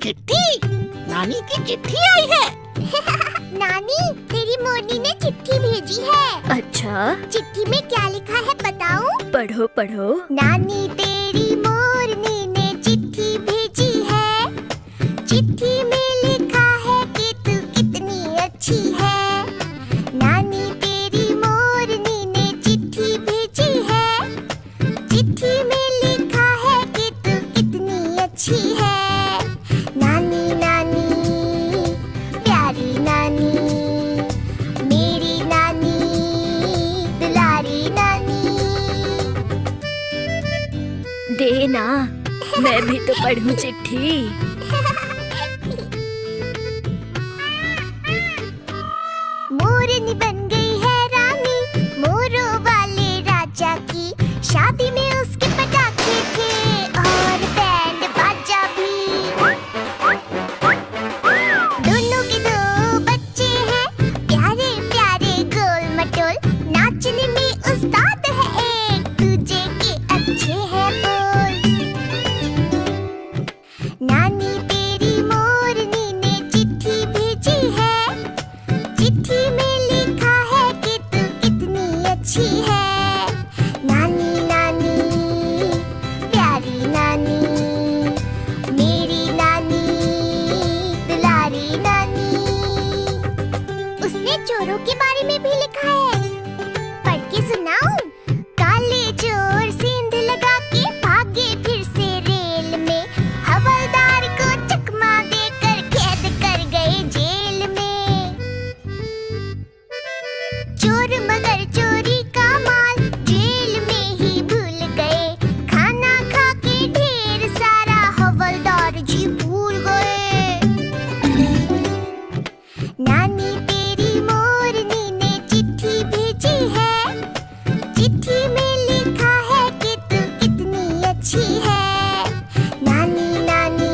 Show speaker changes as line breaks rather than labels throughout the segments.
चिट्ठी? नानी की चिट्ठी आई है।
नानी, तेरी मोरनी ने चिट्ठी भेजी है।
अच्छा,
चिट्ठी में क्या लिखा है बताऊं?
पढ़ो पढ़ो।
नानी तेरी मोरनी ने चिट्ठी भेजी है। चिट्ठी में लिखा है कि तू कितनी अच्छी है। नानी तेरी मोरनी ने चिट्ठी भेजी है। चिट्ठी में लिखा है कि तू कितनी अच्छी है। नानी नानी प्यारी नानी, मेरी नानी दुलारी नानी।
देना, मैं भी तो पढ़ूं चिट्ठी।
मोरनी बन गई है रानी, मोरों वाले राजा की। शादी में उसके पटाखे थे और बैंड बाजा भी। दोनों के दो बच्चे हैं, प्यारे प्यारे गोल मटोल। नाचने में उस्ताद है एक दूजे के अच्छे हैं बोल। नानी तेरी मोरनी ने चिट्ठी भेजी है। चिट्ठी में लिखा है कि तू कितनी अच्छी है। नानी नानी प्यारी नानी, मेरी नानी दुलारी नानी। उसने चोरों के बारे में भी लिखा है, पढ़ के सुनाऊं? काले चोर सेंध लगा के भागे फिर से रेल में। हवलदार को चकमा देकर कैद कर गए जेल में। चोर मगर चोरी का माल जेल में ही भूल गए। खाना खा के ढेर सारा हवलदार जी भूल गए। नानी तेरी मोरनी ने चिट्ठी भेजी है। चिट्ठी में लिखा है कि तू कितनी अच्छी है। नानी नानी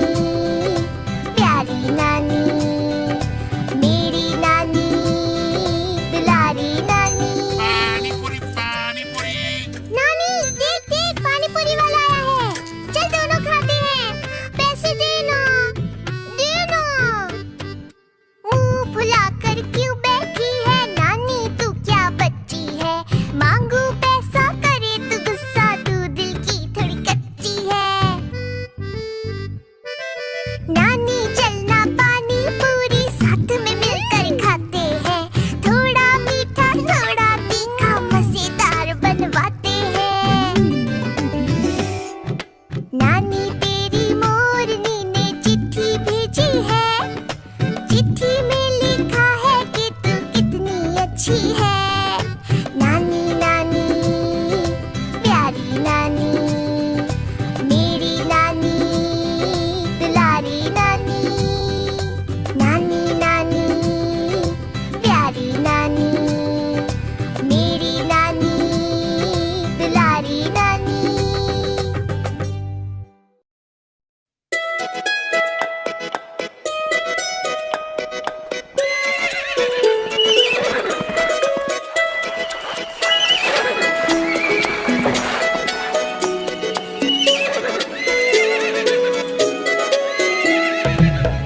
प्यारी नानी, मेरी नानी दुलारी नानी।
पानी पूरी, पानी पूरी।
नानी देख देख, पानी पूरी वाला आया है। चल दोनों खाते हैं। पैसे देना देना। मुंह फुलाकर क्यों बैठी है नानी, तू क्या बच्ची है। मांगू पैसा करे तू गुस्सा, तू दिल की थोड़ी कच्ची है। नानी चलना पानी पूरी साथ में मिलकर खाते हैं। थोड़ा मीठा थोड़ा तीखा मजेदार बनवाते हैं। नानी तेरी मोरनी ने चिट्ठी भेजी है। चिट्ठी में लिखा है कि तू कितनी अच्छी है। नानी नानी प्यारी नानी, मेरी नानी दुलारी नानी। नानी नानी प्यारी नानी, मेरी नानी दुलारी नानी।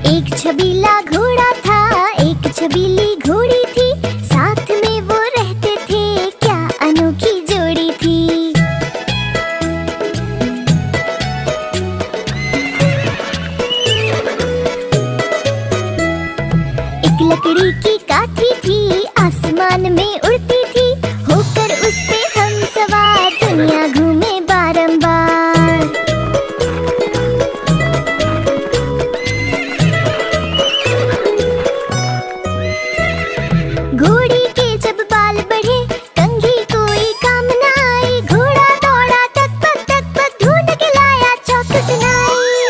एक छबीला घोड़ा था, एक छबीली घोड़ी थी। साथ में वो रहते थे, क्या अनोखी जोड़ी थी। एक लकड़ी की काठी थी, आसमान में उड़ती थी। होकर उस पे हम सवार दुनिया घूमे बारंबार। घोड़ी के जब बाल बढ़े, कंघी कोई काम न आई। घोड़ा दौड़ा तक पक ढूंढ के लाया चौकस नाई।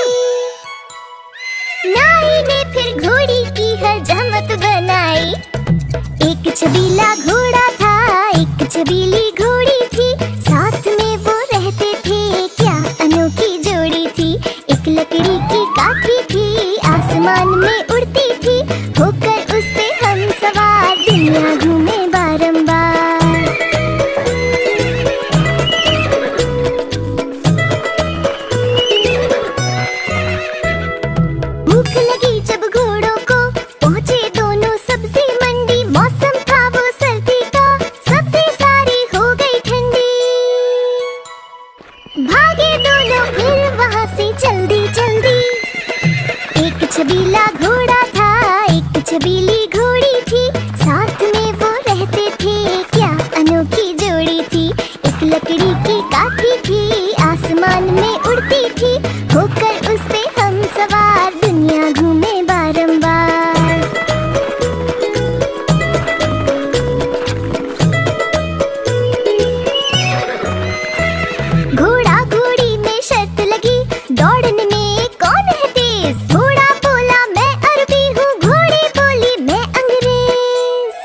नाई ने फिर घोड़ी की हजामत बनाई। एक छबीला घोड़ा था, एक छबीली घोड़ी थी। साथ में वो रहते थे, क्या अनोखी जोड़ी थी। एक लकड़ी की काठी थी, आसमान में उड़ती थी। होकर उस पे हम सवार दुनिया घूमे बारंबार। भूख लगी जब घोड़ों को, पहुँचे दोनों सब्जी मंडी। मौसम था वो सर्दी का, सब्जी सारी हो गई ठंडी। भागे दोनों फिर वहाँ से जल्दी जल्दी। एक छबीला घोड़ा था, एक छबीली घोड़ी थी, साथ में वो रहते थे, क्या अनोखी जोड़ी थी। एक लकड़ी की काठी थी, आसमान में उड़ती थी, होकर उस पे हम सवार, दुनिया घूमे बारंबार। घोड़ा घोड़ी में शर्त लगी, दौड़ने में कौन है तेज। घोड़ा बोला मैं अरबी हूँ, घोड़ी बोली मैं अंग्रेज।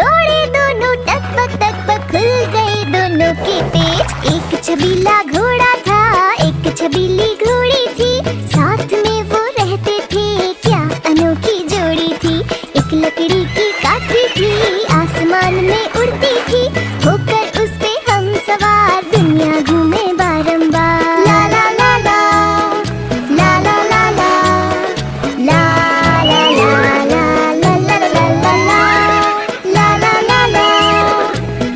दौड़े दोनों टकबक टकबक, खुल गए दोनों के पेच। एक छबीला घोड़ा था, एक छबीली घोड़ी थी, साथ में वो रहते थे, क्या अनोखी जोड़ी थी। एक लकड़ी की काठी थी, आसमान में उड़ती थी, होकर उस पे हम सवार, दुनिया घूमे बारंबार। ला ला ला ला, ला ला ला ला, ला ला ला ला, ला ला ला ला ला, ला ला ला ला,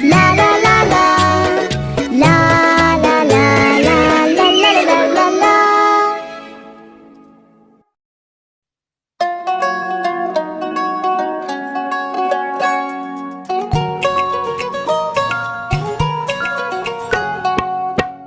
ला ला ला ला, ला ला ला ला, ला ला ला ला।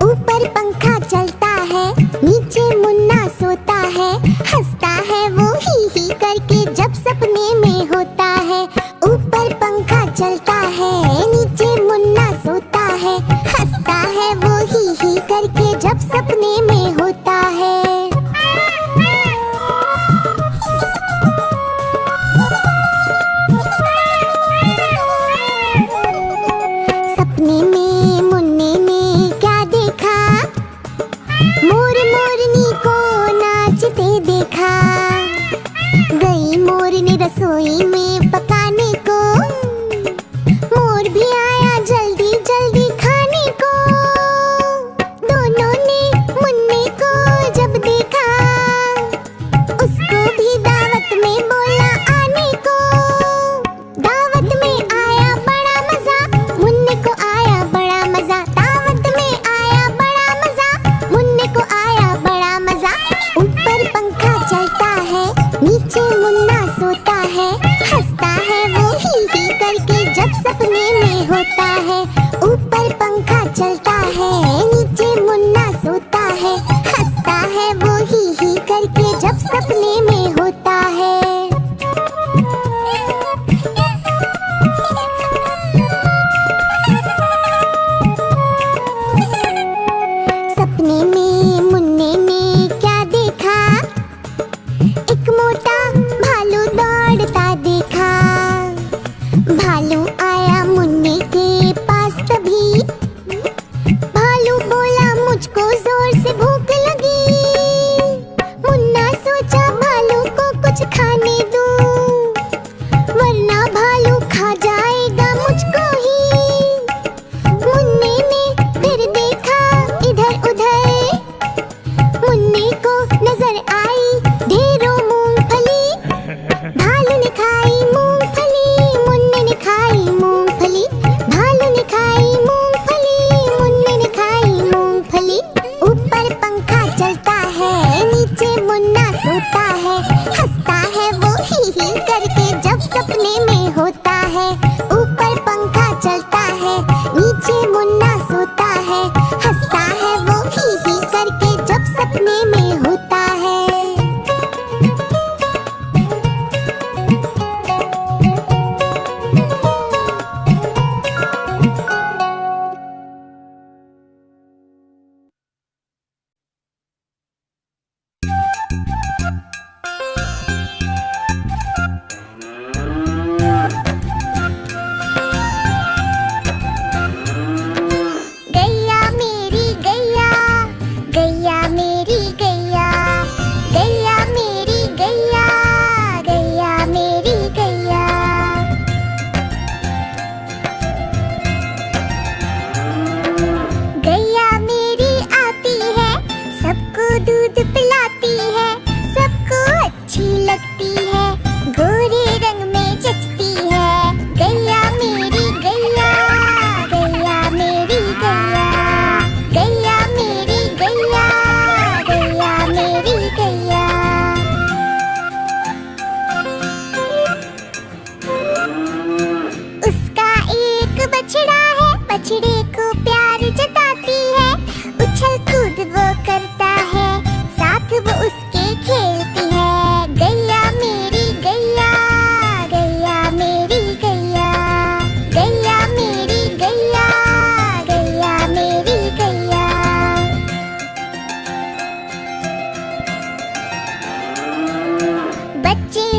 ऊपर पंखा चलता है, नीचे मुन्ना सोता है, हंसता है वो ही करके जब सपने में होता है। ऊपर पंखा चलता है, नीचे मुन्ना सोता है, हंसता है वो ही करके जब सपने में होता है। सपने में मुन्ने ने क्या देखा, मोर मोरनी को नाचते देखा। गई मोरनी रसोई में पकाने को, मोर भी आया जल्दी जल्दी खाने को। दोनों ने मुन्ने को जब देखा, उसको भी दावत में बोला आने को। दावत में आया बड़ा मजा, मुन्ने को आया बड़ा मजा। दावत में आया बड़ा मजा, मुन्ने को आया बड़ा मजा। ऊपर पंखा चलता है, नीचे मुन्ना सोता है, हंसता है वो ही करके जब सपने में होता है। ऊपर पंखा चलता है, नीचे मुन्ना सोता है, हंसता है वो ही करके जब सपने में होता है। सपने में मुन्ने ने क्या देखा, एक मोटा भालू दौड़ता देखा। भालू आया मुन्ने के पास तभी, भालू बोला मुझको जोर से भूख लगी। मुन्ना सोचा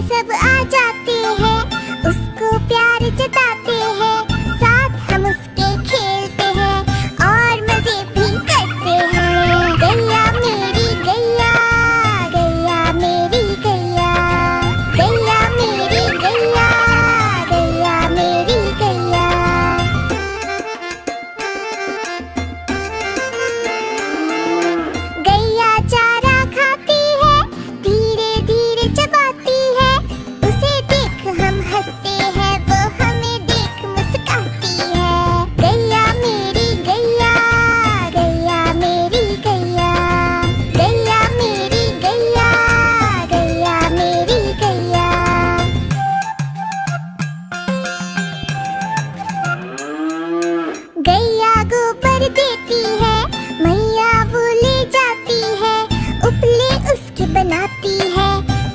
सब आ जाते हैं, उसको प्यार जताते हैं, साथ हम उसके खेलते हैं और मजे भी करते हैं। गैया मेरी गैया, गैया मेरी गैया, गैया मेरी गैया, गैया मेरी गैया। गैया चारा खाती है, धीरे धीरे चबाती है, उसे देख हम हंसते हैं, वो हमें देख मुस्कुराती है। गैया मेरी गैया, गैया मेरी गैया, गैया मेरी गैया, गैया मेरी गैया। गैया गोबर देती है, मैया वो ले जाती है, उपले उसके बनाती है,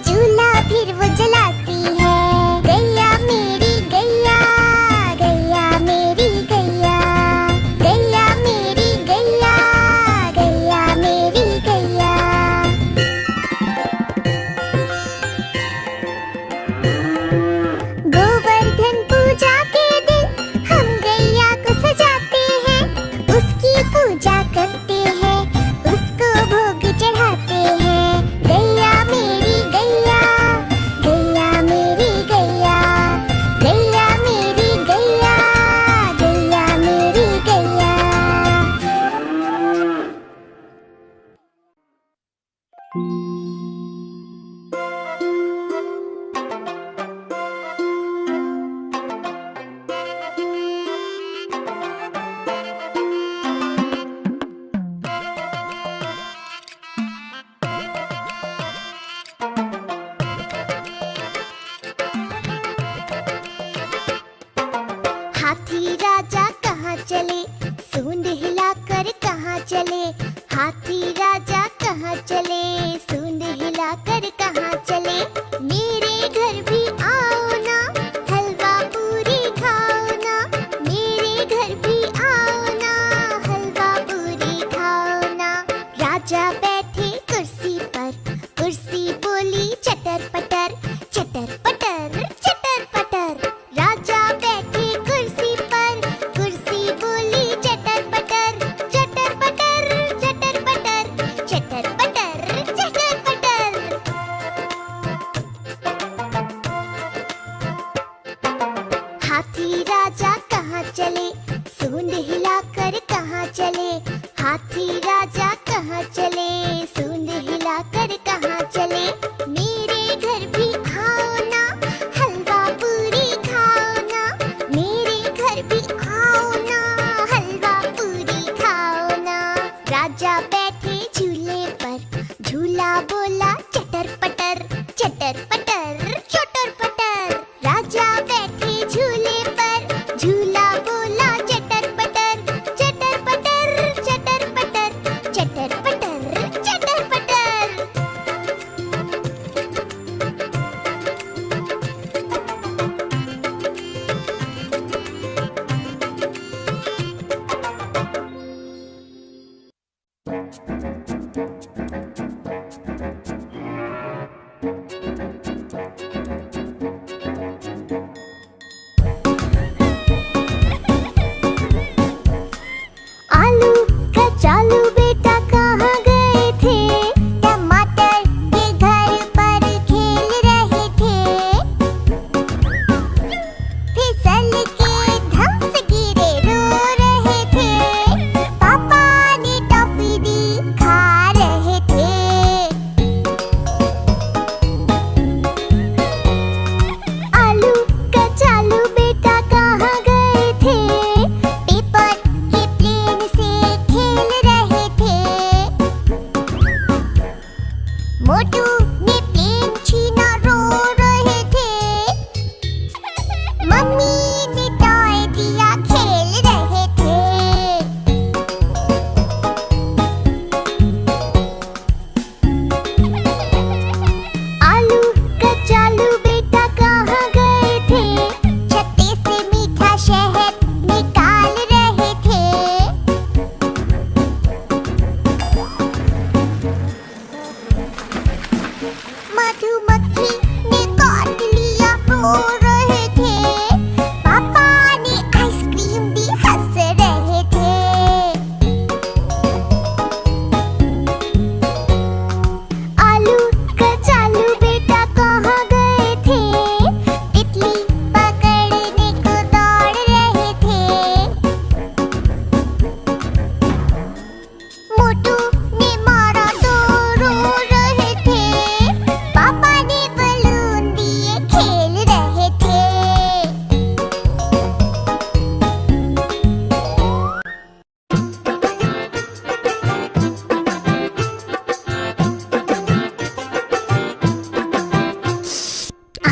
चूल्हा फिर वो जलाती है। गैया मेरी गैया, गैया मेरी गैया, गैया मेरी गैया, गैया मेरी गैया। गोवर्धन पूजा के दिन हम गैया को सजाते हैं, उसकी पूजा करते हैं, उसको भोग चढ़ाते हैं। गैया मेरी गैया, गैया मेरी गैया, गैया मेरी गैया, गैया मेरी गैया। हाथी राजा कहाँ चले, सूंड हिलाकर कहाँ चले, हाथी राजा कहाँ चले, सूंड हिलाकर कहाँ चले। मेरे घर भी आओ ना, हलवा पूरी खाओ ना, मेरे घर भी आओ ना, हलवा पूरी खाओ ना। राजा बैठे कुर्सी पर, कुर्सी बोली चटर पटर, चटर पटर, चटर पटर। राजा बैठे कुर्सी पर, कुर्सी बोली चटर पटर, चटर पटर, चटर पटर, चटर पटर, चटर पटर। हाथी राजा कहाँ चले, सूंड हिलाकर कहाँ चले, हाथी राजा कहाँ चले, सूंड हिलाकर कहाँ चले। मेरे घर भी आओ ना, हलवा पूरी खाओ ना, मेरे घर भी आओ ना, हलवा पूरी खाओ ना। राजा बैठे झूले पर, झूला बोला चटर पटर, चटर पटर, चटर पटर। राजा बैठे झूले पर, झूला बोला चटर पटर, चटर पटर, चटर पटर, चटर पटर, चटर पटर। आलू कचालू बेटा कहाँ गए थे, टमाटर के घर पर खेल रहे थे, फिसल के धम से गिरे रो रहे थे, पापा ने टॉफी दी खा रहे थे। आलू कचालू बेटा कहाँ गए थे, पेपर के प्लेन से खेल रहे थे, मोटू ने प्लेन छीना रो रहे थे, मम्मी ने टॉय दिया खेल रहे थे। आलू कचालू बेटा कहाँ गए थे, छत्ते से मीठा शहद निकाल रहे थे, मधुमक्खी ने रहे थे, पापा ने आइसक्रीम दी, हंस रहे थे। आलू कचालू बेटा कहाँ गए थे, तितली पकड़ने को दौड़ रहे थे। मोटू ने मारा तो रो रहे थे, पापा ने बलून दिए, खेल रहे थे।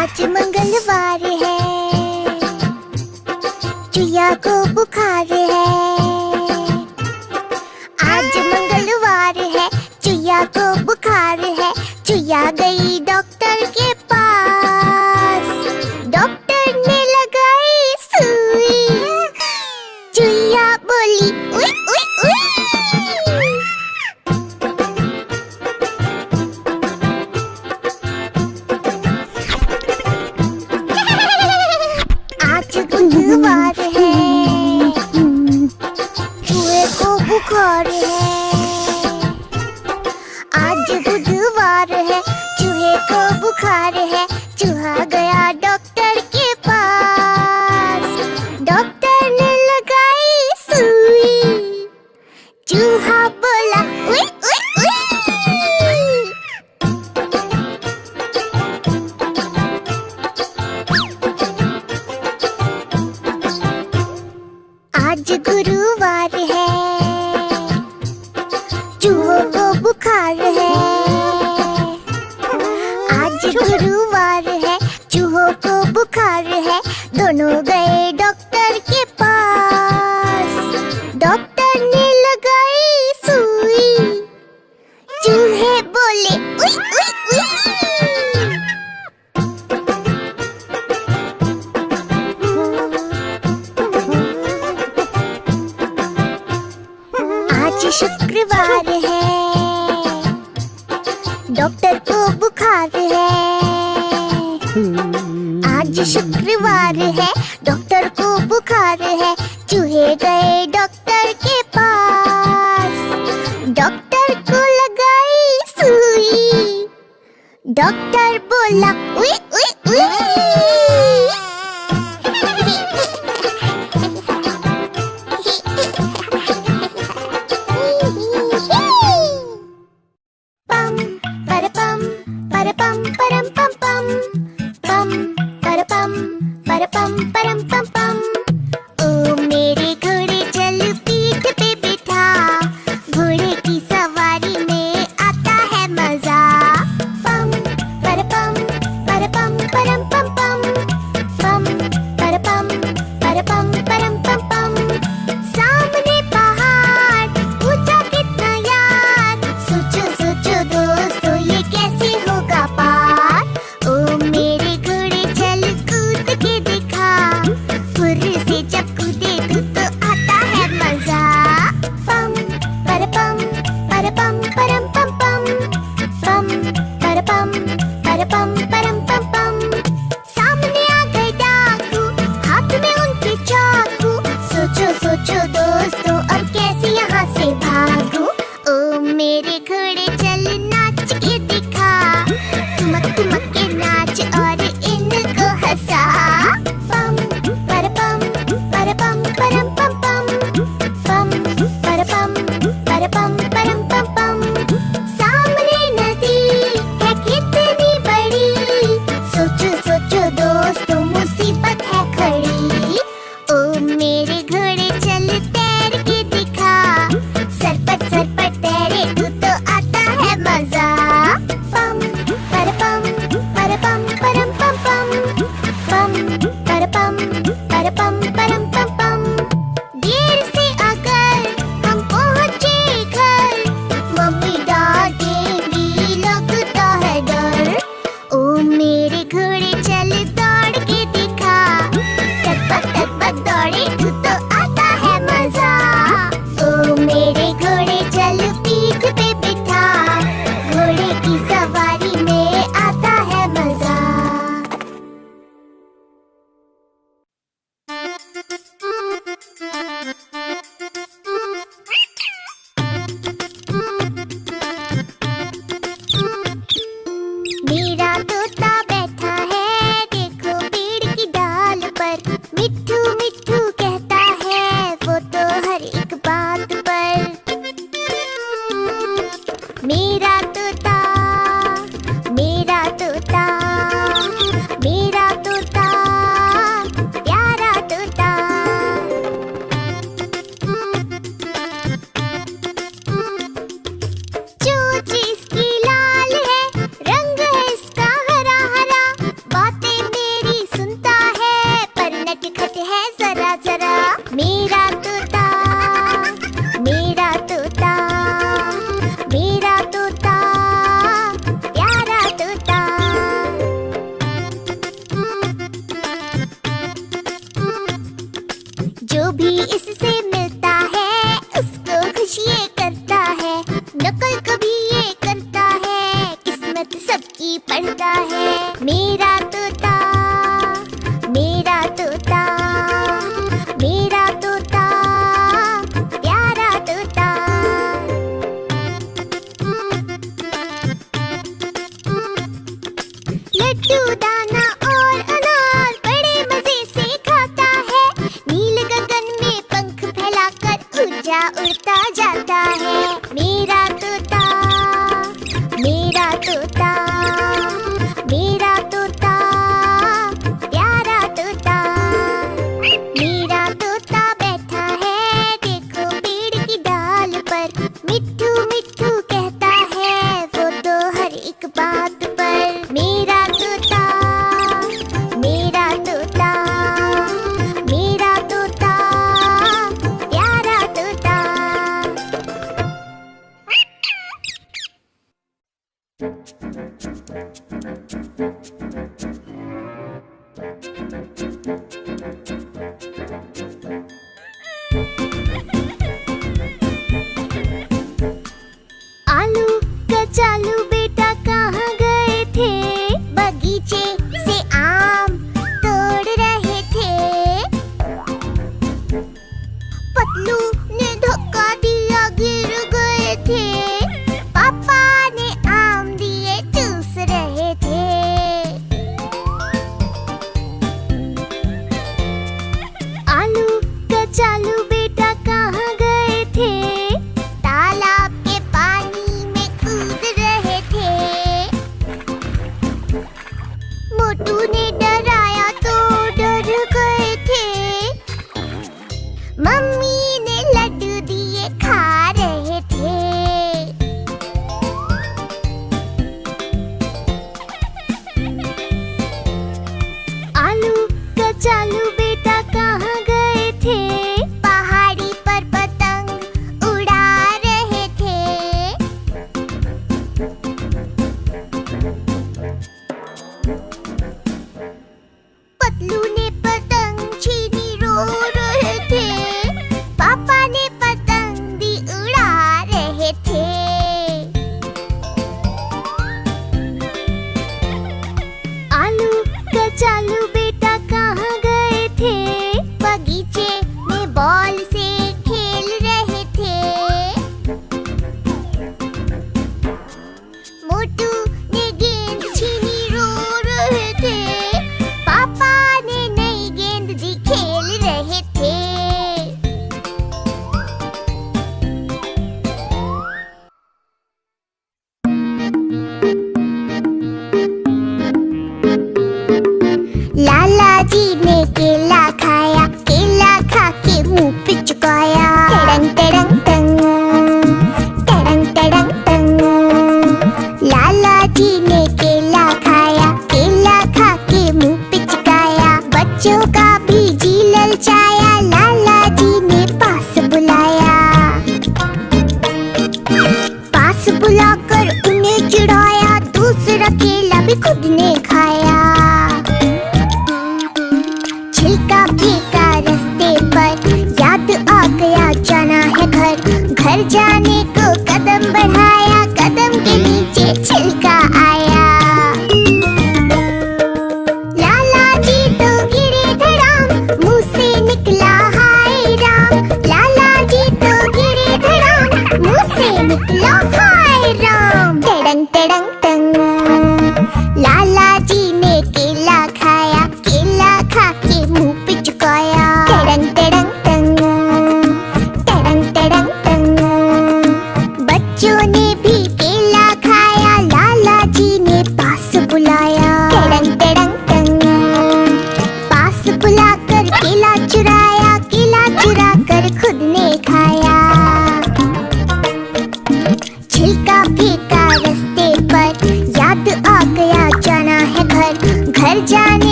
आज मंगलवार है, चुया को बुखार है। आज मंगलवार है, चुया को बुखार है। चुया गई डॉक्टर के पास, डॉक्टर ने लगाई सुई। चुया बोली उई उई उई। आज बुधवार है, चूहे को बुखार है। आज बुधवार है, चूहे को बुखार है। चूहा गया डॉक्टर के पास, डॉक्टर ने लगाई सुई। चूहा बोला उई उई उई। आज गुरुवार है, चूहों को बुखार है। आज गुरुवार है, चूहों को बुखार है। दोनों गए डॉक्टर के पास, डॉक्टर ने लगाई सुई। चूहे बोले उई उई उई। आज शुक्रवार है, डॉक्टर को बुखार है। आज शुक्रवार है, डॉक्टर को बुखार है। चूहे गए डॉक्टर के पास, डॉक्टर को लगाई सुई। डॉक्टर बोला उई उई उई। Pam, para-pam, para-pam, param-pam-pam. Pam, para-pam, para-pam, param-pam-pam. ओ मेरे घोड़े चल पीठ पे बिठा, घोड़े की सवारी में आता है मजा। पम, para-pam, para-pam, param-pam-pam. Pam, para-pam, para-pam, param-pam-pam. सामने पहाड़, ऊंचा कितना यार। सोचो सोचो दोस्तों, ये कैसे होगा पार। मेरा तोता बैठा है देखो पेड़ की डाल पर, मिट्ठू मिट्ठू कहता है वो तो हर एक बात पर। मेरा तोता, मेरा तोता, मेरा तोता, प्यारा तोता। चोंच इसकी लाल है, रंग है इसका हरा हरा, बातें मेरी सुनता है पर नटखट है जरा जरा। मेरा तोता, मेरा तोता, मेरा तोता, प्यारा तोता। जो भी इससे मिलता है उसको खुशियाँ करता है, नकल कभी ये करता है किस्मत सबकी पढ़ता है। मेरा तोता, मेरा तोता, मेरा तोता, प्यारा तोता। लड्डू दाना और अनार बड़े मजे से खाता है, नील गगन में पंख फैलाकर ऊंचा उड़ता जाता है। मेरा तोता, मेरा तोता, मेरा तोता, प्यारा तोता। मेरा तोता बैठा है देखो पेड़ की डाल पर, मिट्ठू मिट्ठू कहता है वो तो हर एक बात पर। मेरा तोता, मेरा तोता, मेरा तोता, प्यारा तोता। आलू कचालू बेटा कहाँ गए थे, बगीचे से आम तोड़ रहे थे। पतलू ने धक्का दिया गिर गए थे, पापा ने आम दिए चूस रहे थे। आलू कचालू बेटा कहाँ गए थे, तालाब के पानी में कूद रहे थे। मोटू ने डराया तो डर गए थे, मम्मी ने लड्डू दिए खा रहे थे। आलू कचालू बेटा कहाँ गए थे, पहाड़ी पर पतंग उड़ा रहे थे। पतलू ने पतंग छीनी रो रहे थे, पापा ने पतंग भी उड़ा रहे थे। आलू कचालू बेटा कहाँ गए थे, बगीचे में बॉल से खेल रहे थे। मोटू ने गेंद छीनी रो रहे थे, पापा ने नई गेंद दी खेल रहे थे। ला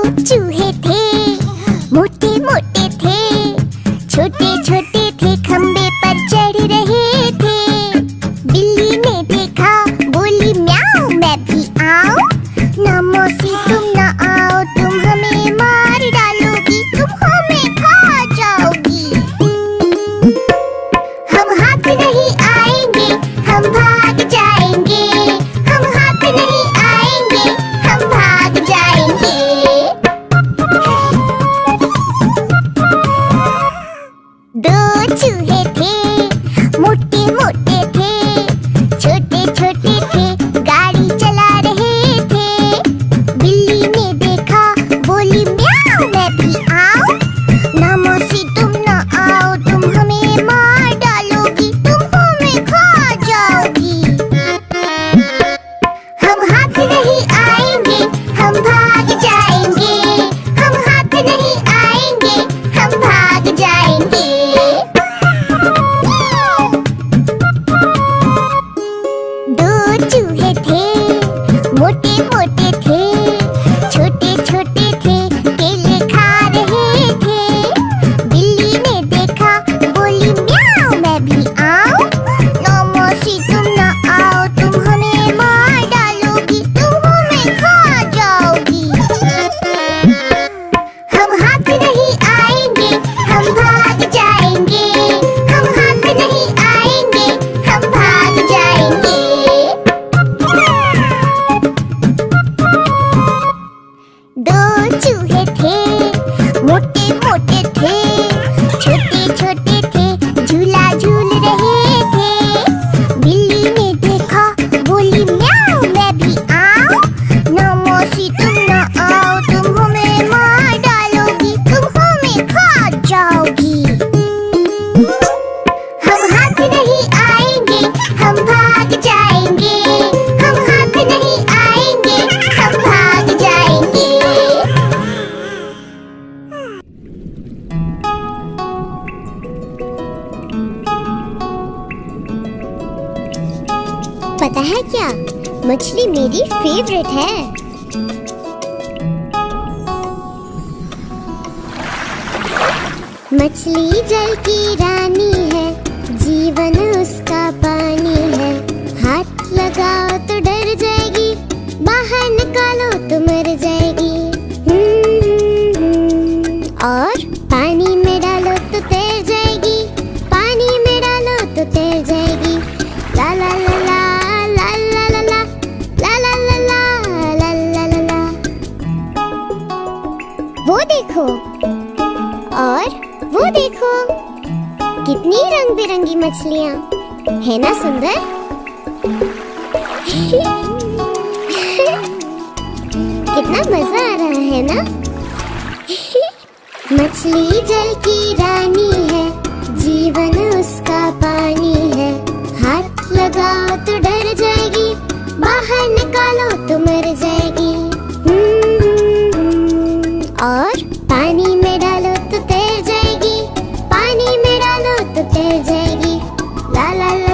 चूहे थे, मोटे मोटे थे, छोटे छोटे थे, खंबे पर चढ़ रहे थे। बिल्ली ने देखा, बोली म्याऊं, मैं भी आऊं। ना मौसी तुम ना आओ, तुम हमें मार डालोगी, तुम हमें खा जाओगी। हम हाथ नहीं आएंगे, हम भाग जाएंगे, हम हाथ नहीं आएंगे, हम भाग जाएंगे। दो चूहे थे, मोटे मोटे थे, छोटे छोटे थे, गाड़ी चला रहे थे। बिल्ली ने देखा, बोली म्याऊं, मैं भी आऊं। ना मौसी तुम ना आओ, तुम हमें मार डालोगी, तुम हमें खा जाओगी। हम हाथ नहीं आएंगे, हम भाग जाएंगे, हम हाथ नहीं आएंगे, हम भाग जाएंगे। दो चूहे थे, मोटे मोटे थे, छोटे छोटे थे, केले खा रहे थे। बिल्ली ने देखा, बोली म्याऊं, मैं भी आऊं। ना मौसी तुम ना आओ, तुम हमें मार डालोगी, तुम हमें खा जाओगी। हम हाथ नहीं आएंगे, हम भाग जाएंगे, हम हाथ नहीं आएंगे, हम भाग जाएंगे। दो चूहे थे, मोटे मोटे थे, छोटे छोटे थे, झूला झूल रहे थे। बिल्ली ने देखा, बोली म्याऊं, मैं भी आऊं। ना मौसी तुम ना आओ, तुम हमें मार डालोगी, तुम हमें खा जाओगी। हम हाथ नहीं आएंगे, हम भाग जाएंगे, हम हाथ नहीं आएंगे, हम भाग जाएंगे। पता है क्या, मछली मेरी फेवरेट है। मछली जल की रानी है, जीवन उसका पानी है। हाथ लगाओ तो डर जाएगी, बाहर निकालो तो मर जाएगी। और पानी में डालो तो तैर जाएगी, पानी में डालो तो तैर जाएगी। ला ला ला ला ला ला ला ला ला ला ला ला ला ला ला ला। वो देखो, और वो देखो, कितनी रंग बिरंगी मछलियाँ, है ना सुंदर? कितना मजा आ रहा है ना? मछली जल की रानी है, जीवन उसका पानी है। हाथ लगाओ तो डर जाएगी, बाहर निकालो तो मर जाएगी। और पानी में डालो तो तैर जाएगी, पानी में डालो तो तैर जाएगी। ला ला ला